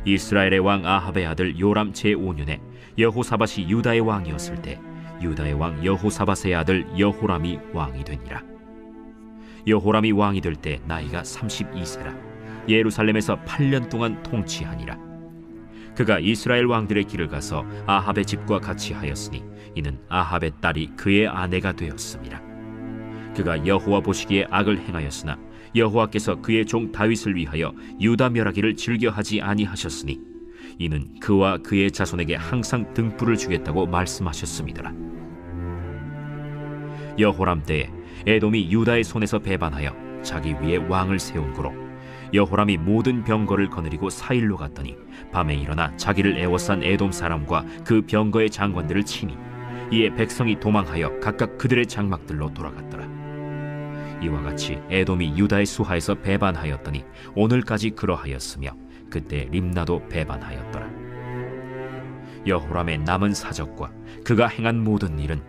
이스라엘의 왕 아합의 아들 요람 제5년에 여호사밧이 유다의 왕이었을 때 유다의 왕 여호사밧의 아들 여호람이 왕이 되니라. 여호람이 왕이 될 때 나이가 32세라 예루살렘에서 8년 동안 통치하니라. 그가 이스라엘 왕들의 길을 가서 아합의 집과 같이 하였으니 이는 아합의 딸이 그의 아내가 되었습니다. 그가 여호와 보시기에 악을 행하였으나 여호와께서 그의 종 다윗을 위하여 유다 멸하기를 즐겨하지 아니하셨으니 이는 그와 그의 자손에게 항상 등불을 주겠다고 말씀하셨음이더라. 여호람 때에 에돔이 유다의 손에서 배반하여 자기 위에 왕을 세운 고로 여호람이 모든 병거를 거느리고 사일로 갔더니 밤에 일어나 자기를 애워싼 에돔 사람과 그 병거의 장관들을 치니 이에 백성이 도망하여 각각 그들의 장막들로 돌아갔더라. 이와 같이 에돔이 유다의 수하에서 배반하였더니 오늘까지 그러하였으며 그때 림나도 배반하였더라. 여호람의 남은 사적과 그가 행한 모든 일은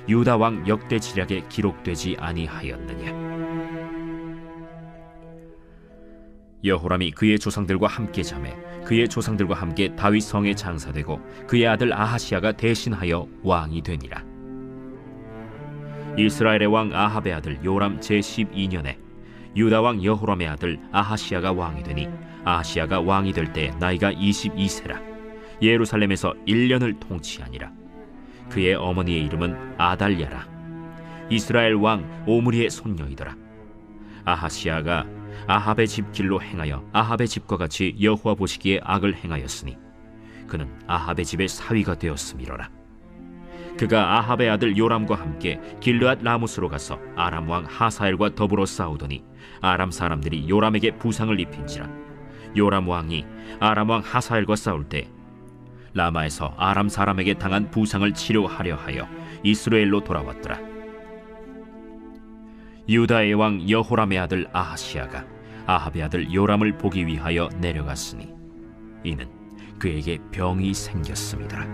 유다 왕 역대 지략에 기록되지 아니하였느냐. 여호람이 그의 조상들과 함께 자매 그의 조상들과 함께 다윗 성에 장사되고 그의 아들 아하시야가 대신하여 왕이 되니라. 이스라엘의 왕 아합의 아들 요람 제12년에 유다 왕 여호람의 아들 아하시야가 왕이 되니 아하시야가 왕이 될 때 나이가 22세라 예루살렘에서 1년을 통치하니라. 그의 어머니의 이름은 아달랴라. 이스라엘 왕 오므리의 손녀이더라. 아하시야가 아합의 집 길로 행하여 아합의 집과 같이 여호와 보시기에 악을 행하였으니 그는 아합의 집의 사위가 되었음이로라. 그가 아합의 아들 요람과 함께 길르앗 라못으로 가서 아람 왕 하사엘과 더불어 싸우더니 아람 사람들이 요람에게 부상을 입힌지라. 요람 왕이 아람 왕 하사엘과 싸울 때 라마에서 아람 사람에게 당한 부상을 치료하려 하여 이스라엘로 돌아왔더라. 유다의 왕 여호람의 아들 아하시야가 아합의 아들 요람을 보기 위하여 내려갔으니 이는 그에게 병이 생겼습니다.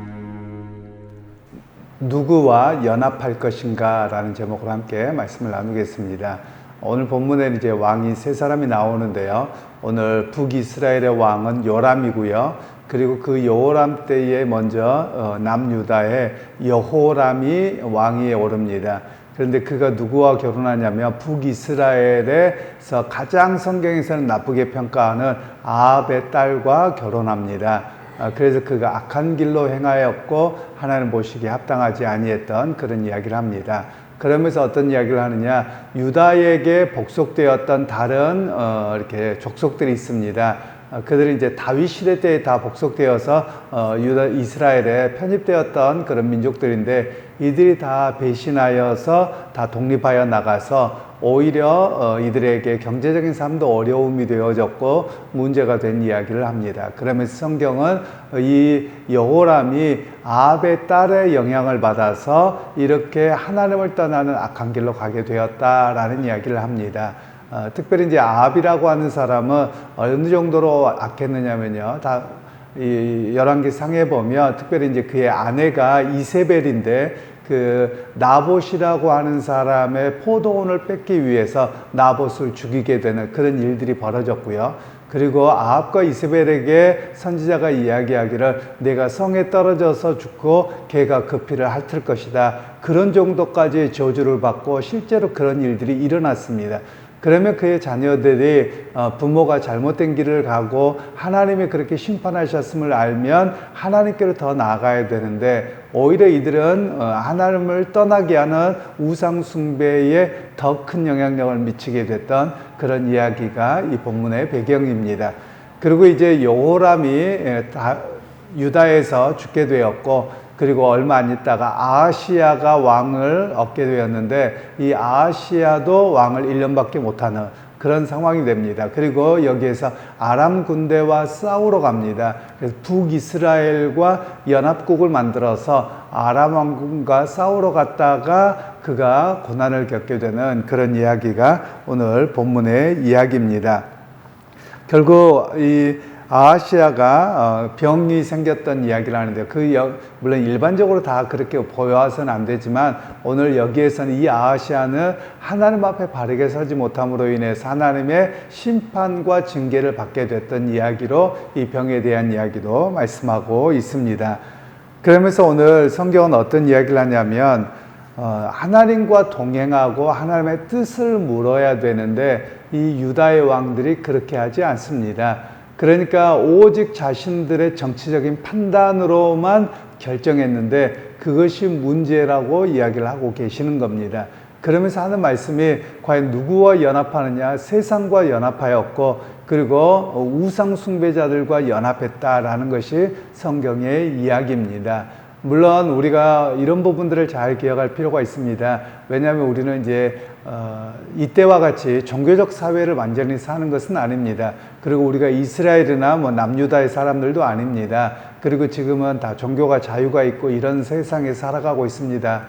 누구와 연합할 것인가 라는 제목으로 함께 말씀을 나누겠습니다. 오늘 본문에는 이제 왕이 세 사람이 나오는데요. 오늘 북이스라엘의 왕은 요람이고요. 그리고 그 여호람 때에 먼저 남유다의 여호람이 왕위에 오릅니다. 그런데 그가 누구와 결혼하냐면 북이스라엘에서 가장 성경에서는 나쁘게 평가하는 아합의 딸과 결혼합니다. 그래서 그가 악한 길로 행하였고 하나님 보시기에 합당하지 아니했던 그런 이야기를 합니다. 그러면서 어떤 이야기를 하느냐, 유다에게 복속되었던 다른 이렇게 족속들이 있습니다. 그들이 이제 다윗 시대 때에 다 복속되어서 유다 이스라엘에 편입되었던 그런 민족들인데 이들이 다 배신하여서 다 독립하여 나가서 오히려 이들에게 경제적인 삶도 어려움이 되어졌고 문제가 된 이야기를 합니다. 그러면서 성경은 이 여호람이 아합의 딸의 영향을 받아서 이렇게 하나님을 떠나는 악한 길로 가게 되었다라는 이야기를 합니다. 특별히 이제 아합이라고 하는 사람은 어느 정도로 악했느냐면요. 이 열왕기 상에 보면 특별히 이제 그의 아내가 이세벨인데 그 나봇이라고 하는 사람의 포도원을 뺏기 위해서 나봇을 죽이게 되는 그런 일들이 벌어졌고요. 그리고 아합과 이세벨에게 선지자가 이야기하기를 내가 성에 떨어져서 죽고 걔가 그 피를 핥을 것이다. 그런 정도까지의 저주를 받고 실제로 그런 일들이 일어났습니다. 그러면 그의 자녀들이 부모가 잘못된 길을 가고 하나님이 그렇게 심판하셨음을 알면 하나님께로 더 나아가야 되는데 오히려 이들은 하나님을 떠나게 하는 우상 숭배에 더 큰 영향력을 미치게 됐던 그런 이야기가 이 본문의 배경입니다. 그리고 이제 여호람이 유다에서 죽게 되었고 그리고 얼마 안 있다가 아하시야가 왕을 얻게 되었는데 이 아하시야도 왕을 1년밖에 못하는 그런 상황이 됩니다. 그리고 여기에서 아람 군대와 싸우러 갑니다. 그래서 북이스라엘과 연합국을 만들어서 아람 왕군과 싸우러 갔다가 그가 고난을 겪게 되는 그런 이야기가 오늘 본문의 이야기입니다. 결국 이 아하시아가 병이 생겼던 이야기를 하는데요. 물론 일반적으로 다 그렇게 보여서는 안 되지만 오늘 여기에서는 이 아하시아는 하나님 앞에 바르게 서지 못함으로 인해서 하나님의 심판과 징계를 받게 됐던 이야기로 이 병에 대한 이야기도 말씀하고 있습니다. 그러면서 오늘 성경은 어떤 이야기를 하냐면 하나님과 동행하고 하나님의 뜻을 물어야 되는데 이 유다의 왕들이 그렇게 하지 않습니다. 그러니까 오직 자신들의 정치적인 판단으로만 결정했는데 그것이 문제라고 이야기를 하고 계시는 겁니다. 그러면서 하는 말씀이 과연 누구와 연합하느냐? 세상과 연합하였고 그리고 우상 숭배자들과 연합했다라는 것이 성경의 이야기입니다. 물론 우리가 이런 부분들을 잘 기억할 필요가 있습니다. 왜냐하면 우리는 이제 이때와 같이 종교적 사회를 완전히 사는 것은 아닙니다. 그리고 우리가 이스라엘이나 남유다의 사람들도 아닙니다. 그리고 지금은 다 종교가 자유가 있고 이런 세상에 살아가고 있습니다.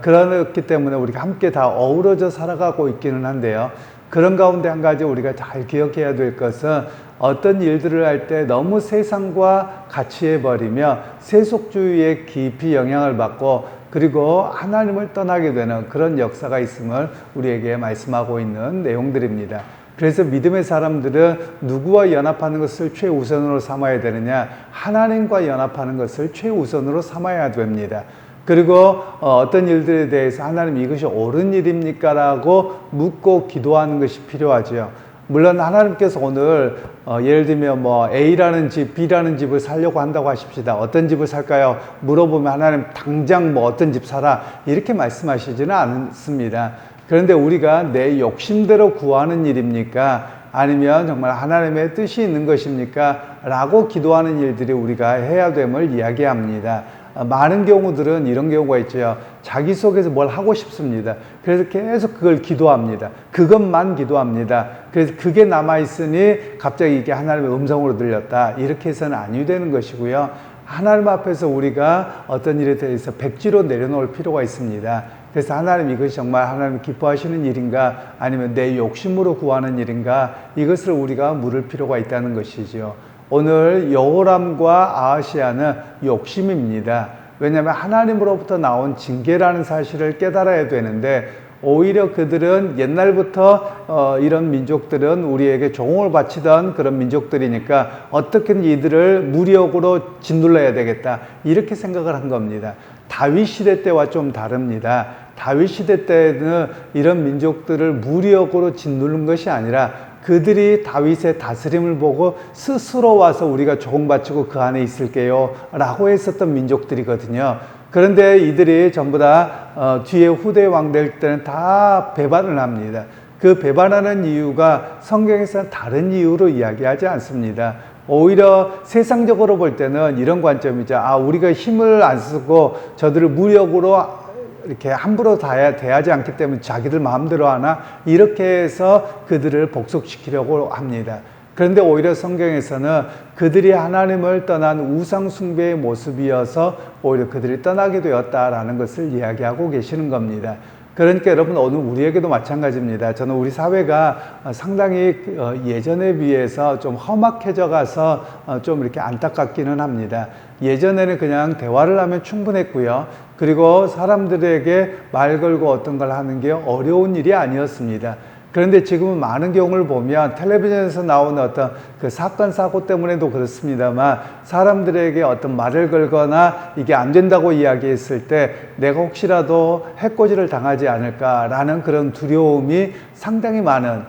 그렇기 때문에 우리가 함께 다 어우러져 살아가고 있기는 한데요. 그런 가운데 한 가지 우리가 잘 기억해야 될 것은 어떤 일들을 할 때 너무 세상과 같이 해버리며 세속주의에 깊이 영향을 받고 그리고 하나님을 떠나게 되는 그런 역사가 있음을 우리에게 말씀하고 있는 내용들입니다. 그래서 믿음의 사람들은 누구와 연합하는 것을 최우선으로 삼아야 되느냐? 하나님과 연합하는 것을 최우선으로 삼아야 됩니다. 그리고 어떤 일들에 대해서 하나님 이것이 옳은 일입니까? 라고 묻고 기도하는 것이 필요하죠. 물론 하나님께서 오늘 예를 들면 A라는 집, B라는 집을 사려고 한다고 하십시다. 어떤 집을 살까요? 물어보면 하나님 당장 어떤 집 사라 이렇게 말씀하시지는 않습니다. 그런데 우리가 내 욕심대로 구하는 일입니까? 아니면 정말 하나님의 뜻이 있는 것입니까? 라고 기도하는 일들이 우리가 해야 됨을 이야기합니다. 많은 경우들은 이런 경우가 있죠. 자기 속에서 뭘 하고 싶습니다. 그래서 계속 그걸 기도합니다. 그것만 기도합니다. 그래서 그게 남아있으니 갑자기 이게 하나님의 음성으로 들렸다. 이렇게 해서는 아니 되는 것이고요. 하나님 앞에서 우리가 어떤 일에 대해서 백지로 내려놓을 필요가 있습니다. 그래서 하나님 이것이 정말 하나님 기뻐하시는 일인가 아니면 내 욕심으로 구하는 일인가 이것을 우리가 물을 필요가 있다는 것이죠. 오늘 여호람과 아하시아는 욕심입니다. 왜냐하면 하나님으로부터 나온 징계라는 사실을 깨달아야 되는데 오히려 그들은 옛날부터 이런 민족들은 우리에게 종을 바치던 그런 민족들이니까 어떻게든 이들을 무력으로 짓눌러야 되겠다 이렇게 생각을 한 겁니다. 다윗 시대 때와 좀 다릅니다. 다윗 시대 때는 이런 민족들을 무력으로 짓누른 것이 아니라 그들이 다윗의 다스림을 보고 스스로 와서 우리가 종바치고 그 안에 있을게요 라고 했었던 민족들이거든요. 그런데 이들이 전부 다 뒤에 후대 왕될 때는 다 배반을 합니다. 그 배반하는 이유가 성경에서는 다른 이유로 이야기하지 않습니다. 오히려 세상적으로 볼 때는 이런 관점이죠. 우리가 힘을 안 쓰고 저들을 무력으로 이렇게 함부로 대하지 않기 때문에 자기들 마음대로 하나 이렇게 해서 그들을 복속시키려고 합니다. 그런데 오히려 성경에서는 그들이 하나님을 떠난 우상 숭배의 모습이어서 오히려 그들이 떠나게 되었다라는 것을 이야기하고 계시는 겁니다. 그러니까 여러분 오늘 우리에게도 마찬가지입니다. 저는 우리 사회가 상당히 예전에 비해서 좀 험악해져 가서 좀 이렇게 안타깝기는 합니다. 예전에는 그냥 대화를 하면 충분했고요. 그리고 사람들에게 말 걸고 어떤 걸 하는 게 어려운 일이 아니었습니다. 그런데 지금은 많은 경우를 보면 텔레비전에서 나오는 어떤 그 사건 사고 때문에도 그렇습니다만 사람들에게 어떤 말을 걸거나 이게 안 된다고 이야기했을 때 내가 혹시라도 해코지를 당하지 않을까라는 그런 두려움이 상당히 많은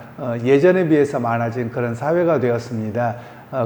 예전에 비해서 많아진 그런 사회가 되었습니다.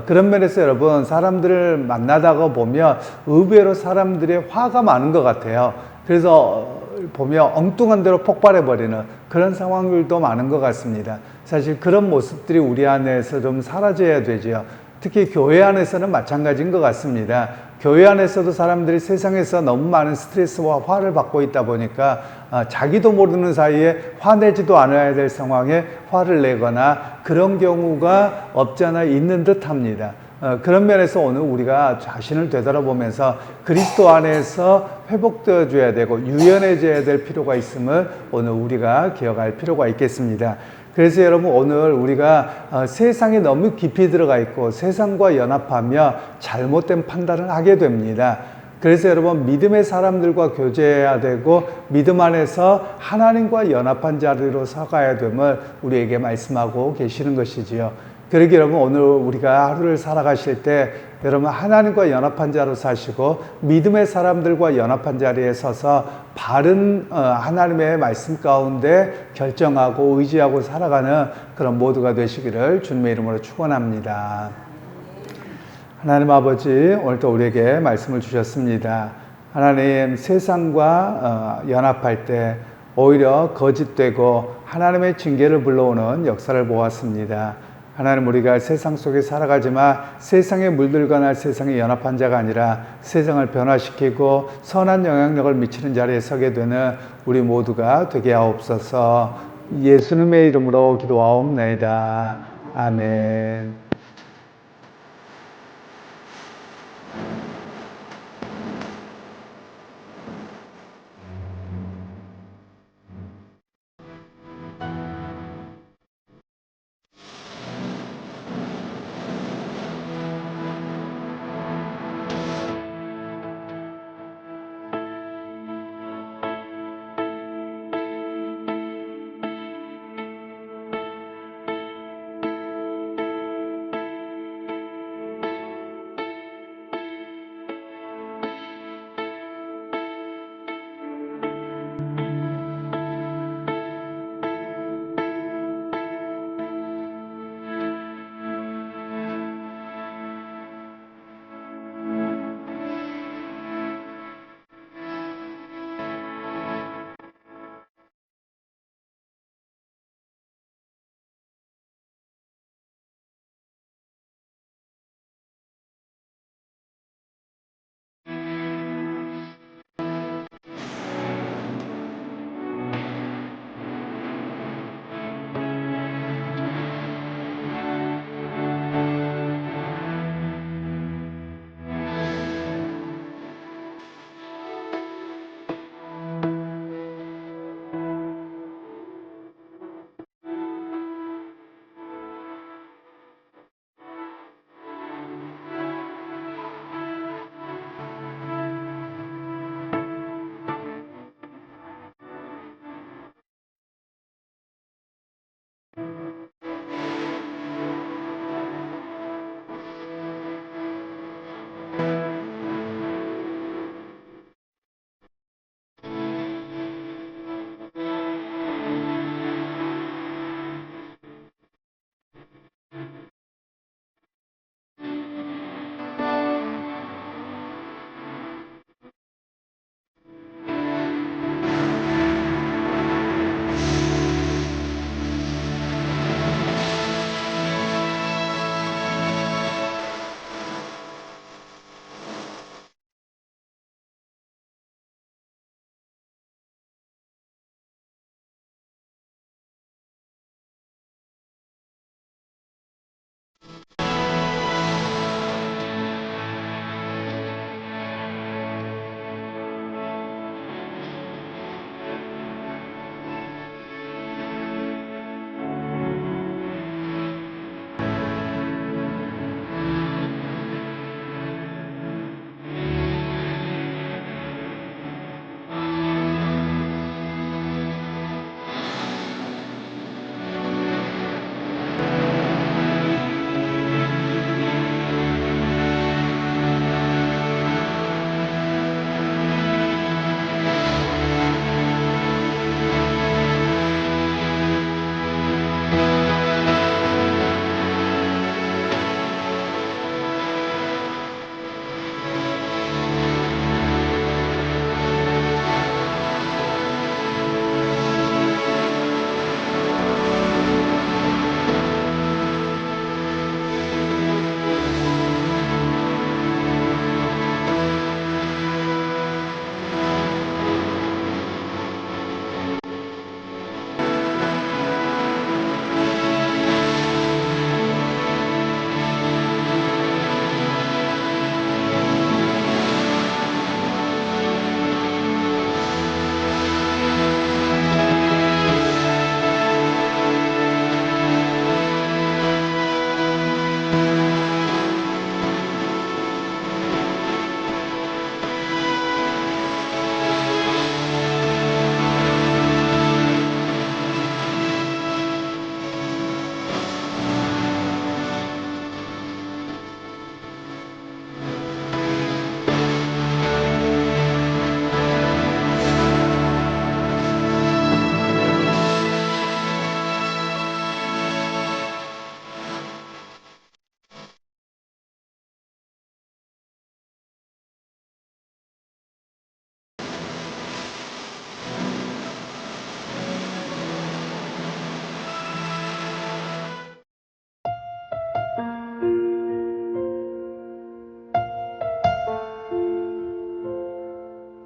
그런 면에서 여러분 사람들을 만나다가 보면 의외로 사람들의 화가 많은 것 같아요. 그래서 보면 엉뚱한 대로 폭발해버리는 그런 상황들도 많은 것 같습니다. 사실 그런 모습들이 우리 안에서 좀 사라져야 되죠. 특히 교회 안에서는 마찬가지인 것 같습니다. 교회 안에서도 사람들이 세상에서 너무 많은 스트레스와 화를 받고 있다 보니까 자기도 모르는 사이에 화내지도 않아야 될 상황에 화를 내거나 그런 경우가 없지 않아 있는 듯 합니다. 그런 면에서 오늘 우리가 자신을 되돌아보면서 그리스도 안에서 회복되어 줘야 되고 유연해져야 될 필요가 있음을 오늘 우리가 기억할 필요가 있겠습니다. 그래서 여러분 오늘 우리가 세상에 너무 깊이 들어가 있고 세상과 연합하며 잘못된 판단을 하게 됩니다. 그래서 여러분 믿음의 사람들과 교제해야 되고 믿음 안에서 하나님과 연합한 자리로 서가야 됨을 우리에게 말씀하고 계시는 것이지요. 그러기 여러분 오늘 우리가 하루를 살아가실 때 여러분 하나님과 연합한 자로 사시고 믿음의 사람들과 연합한 자리에 서서 바른 하나님의 말씀 가운데 결정하고 의지하고 살아가는 그런 모두가 되시기를 주님의 이름으로 축원합니다. 하나님 아버지 오늘도 우리에게 말씀을 주셨습니다. 하나님 세상과 연합할 때 오히려 거짓되고 하나님의 징계를 불러오는 역사를 보았습니다. 하나님 우리가 세상 속에 살아가지만 세상에 물들거나 세상에 연합한 자가 아니라 세상을 변화시키고 선한 영향력을 미치는 자리에 서게 되는 우리 모두가 되게 하옵소서. 예수님의 이름으로 기도하옵나이다. 아멘.